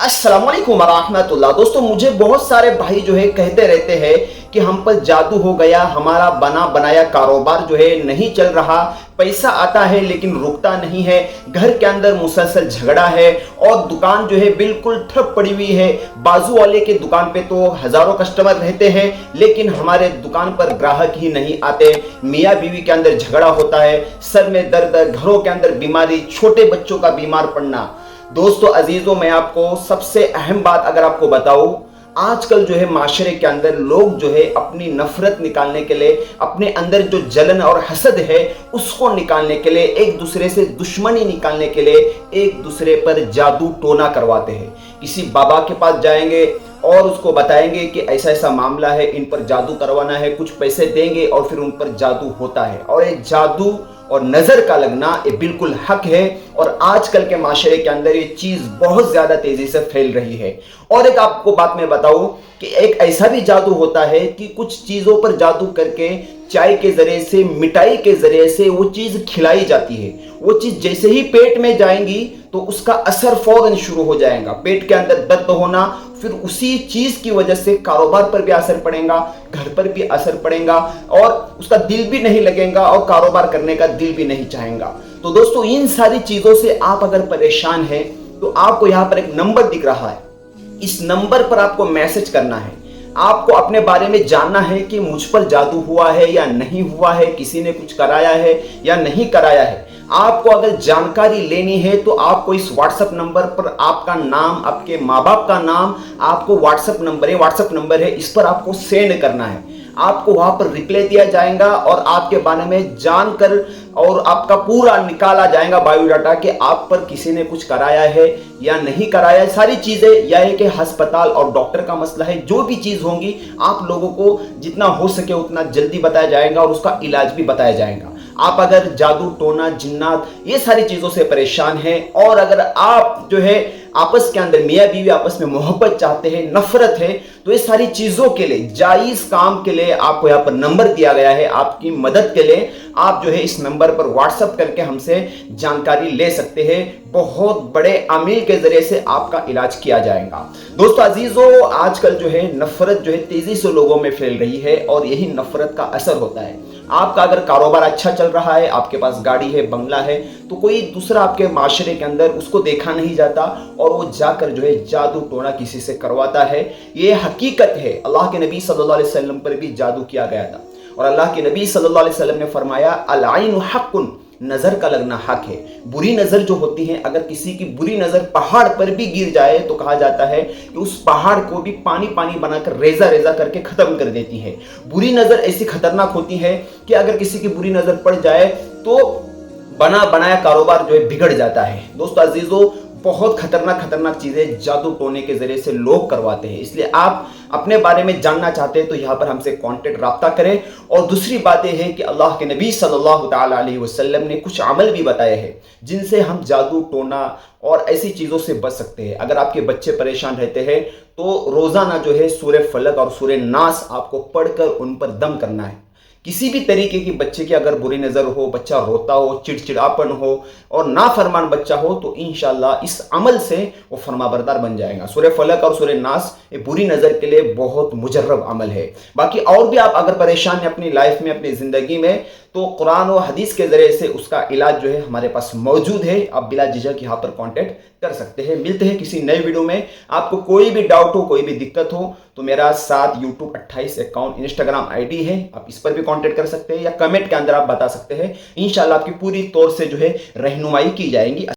अस्सलामुअलैकुम वरहमतुल्लाह। दोस्तों, मुझे बहुत सारे भाई जो है कहते रहते हैं कि हम पर जादू हो गया, हमारा बना बनाया कारोबार जो है नहीं चल रहा, पैसा आता है लेकिन रुकता नहीं है, घर के अंदर मुसलसल झगड़ा है और दुकान जो है बिल्कुल ठप पड़ी हुई है। बाजू वाले के दुकान पे तो हजारों कस्टमर रहते हैं लेकिन हमारे दुकान पर ग्राहक ही नहीं आते। मियाँ बीवी के अंदर झगड़ा होता है, सर में दर्द, घरों के अंदर बीमारी, छोटे बच्चों का बीमार पड़ना। दोस्तों अजीजों, मैं आपको सबसे अहम बात अगर आपको बताऊं, आजकल जो है माशरे के अंदर लोग जो है अपनी नफरत निकालने के लिए, अपने अंदर जो जलन और हसद है उसको निकालने के लिए, एक दूसरे से दुश्मनी निकालने के लिए एक दूसरे पर जादू टोना करवाते हैं। किसी बाबा के पास जाएंगे और उसको बताएंगे कि ऐसा ऐसा मामला है, इन पर जादू करवाना है, कुछ पैसे देंगे और फिर उन पर जादू होता है। और ये जादू और नजर का लगना ये बिल्कुल हक है और आजकल के माशरे के अंदर ये चीज बहुत ज्यादा तेजी से फैल रही है। और एक आपको बात मैं बताऊं कि एक ऐसा भी जादू होता है कि कुछ चीजों पर जादू करके चाय के जरिए से, मिठाई के जरिए से वो चीज खिलाई जाती है। वो चीज जैसे ही पेट में जाएंगी तो उसका असर फौरन शुरू हो जाएगा, पेट के अंदर दर्द होना, फिर उसी चीज की वजह से कारोबार पर भी असर पड़ेगा, घर पर भी असर पड़ेगा और उसका दिल भी नहीं लगेगा और कारोबार करने का दिल भी नहीं चाहेगा। तो दोस्तों, इन सारी चीजों से आप अगर परेशान हैं तो आपको यहाँ पर एक नंबर दिख रहा है, इस नंबर पर आपको मैसेज करना है। आपको अपने बारे में जानना है कि मुझ पर जादू हुआ है या नहीं हुआ है, किसी ने कुछ कराया है या नहीं कराया है। आपको अगर जानकारी लेनी है तो आपको इस व्हाट्सएप नंबर पर आपका नाम, आपके माँ बाप का नाम, आपको व्हाट्सएप नंबर है, इस पर आपको सेंड करना है। आपको वहां पर रिप्लाई दिया जाएगा और आपके बारे में जानकर और आपका पूरा निकाला जाएगा बायोडाटा कि आप पर किसी ने कुछ कराया है या नहीं कराया है। सारी चीजें, या है कि अस्पताल और डॉक्टर का मसला है, जो भी चीज होंगी आप लोगों को जितना हो सके उतना जल्दी बताया जाएगा और उसका इलाज भी बताया जाएगा। आप अगर जादू टोना, जिन्नात, ये सारी चीजों से परेशान हैं और अगर आप जो है आपस के अंदर मियाँ बीवी आपस में मोहब्बत चाहते हैं, नफरत है, तो ये सारी चीजों के लिए, जायज काम के लिए आपको यहाँ पर नंबर दिया गया है। आपकी मदद के लिए आप जो है इस नंबर पर व्हाट्सएप करके हमसे जानकारी ले सकते हैं। बहुत बड़े अमील के जरिए से आपका इलाज किया जाएगा। दोस्तों अजीजों, आजकल जो है नफरत जो है तेजी से लोगों में फैल रही है और यही नफरत का असर होता है। आपका अगर कारोबार अच्छा चल रहा है, आपके पास गाड़ी है, बंगला है, तो कोई दूसरा आपके माशरे के अंदर उसको देखा नहीं जाता और वो जाकर जो है जादू टोना किसी से करवाता है। ये हकीकत है। अल्लाह के नबी सल्लल्लाहु अलैहि वसल्लम पर भी जादू किया गया था और अल्लाह के नबी सल्लल्लाहु अलैहि वसल्लम ने फरमाया, अल आइनु हक्कुन, नजर का लगना हक है। बुरी नजर जो होती है, अगर किसी की बुरी नजर पहाड़ पर भी गिर जाए तो कहा जाता है कि उस पहाड़ को भी पानी पानी बनाकर रेजा रेजा करके खत्म कर देती है। बुरी नजर ऐसी खतरनाक होती है कि अगर किसी की बुरी नजर पड़ जाए तो बना बनाया कारोबार जो है बिगड़ जाता है। दोस्तों अजीजों, बहुत खतरनाक चीजें जादू टोने के जरिए से लोग करवाते हैं। इसलिए आप अपने बारे में जानना चाहते हैं तो यहाँ पर हमसे कांटेक्ट राब्ता करें। और दूसरी बात यह है कि अल्लाह के नबी सल्लल्लाहु ताला अलैहि वसल्लम ने कुछ अमल भी बताए हैं जिनसे हम जादू टोना और ऐसी चीजों से बच सकते हैं। अगर आपके बच्चे परेशान रहते हैं तो रोजाना जो है सूरह फलक और सूरह नास आपको पढ़कर उन पर दम करना है। किसी भी तरीके की बच्चे की अगर बुरी नजर हो, बच्चा रोता हो, चिड़चिड़ापन हो और नाफरमान बच्चा हो, तो इंशाल्लाह इस अमल से वो फरमाबरदार बन जाएगा। सूरह फलक और सूरह नास ये बुरी नजर के लिए बहुत मुजर्रब अमल है। बाकी और भी आप अगर परेशान हैं अपनी लाइफ में, अपनी जिंदगी में, तो कुरान और हदीस के जरिए से उसका इलाज जो है हमारे पास मौजूद है। आप बिला झिझक यहाँ पर कांटेक्ट कर सकते हैं। मिलते हैं किसी नए वीडियो में। आपको कोई भी डाउट हो, कोई भी दिक्कत हो तो मेरा 7 YouTube 28 अकाउंट, इंस्टाग्राम आईडी है, आप इस पर भी कांटेक्ट कर सकते हैं या कमेंट के अंदर आप बता सकते हैं। इंशाल्लाह आपकी पूरी तौर से जो है रहनुमाई की जाएगी।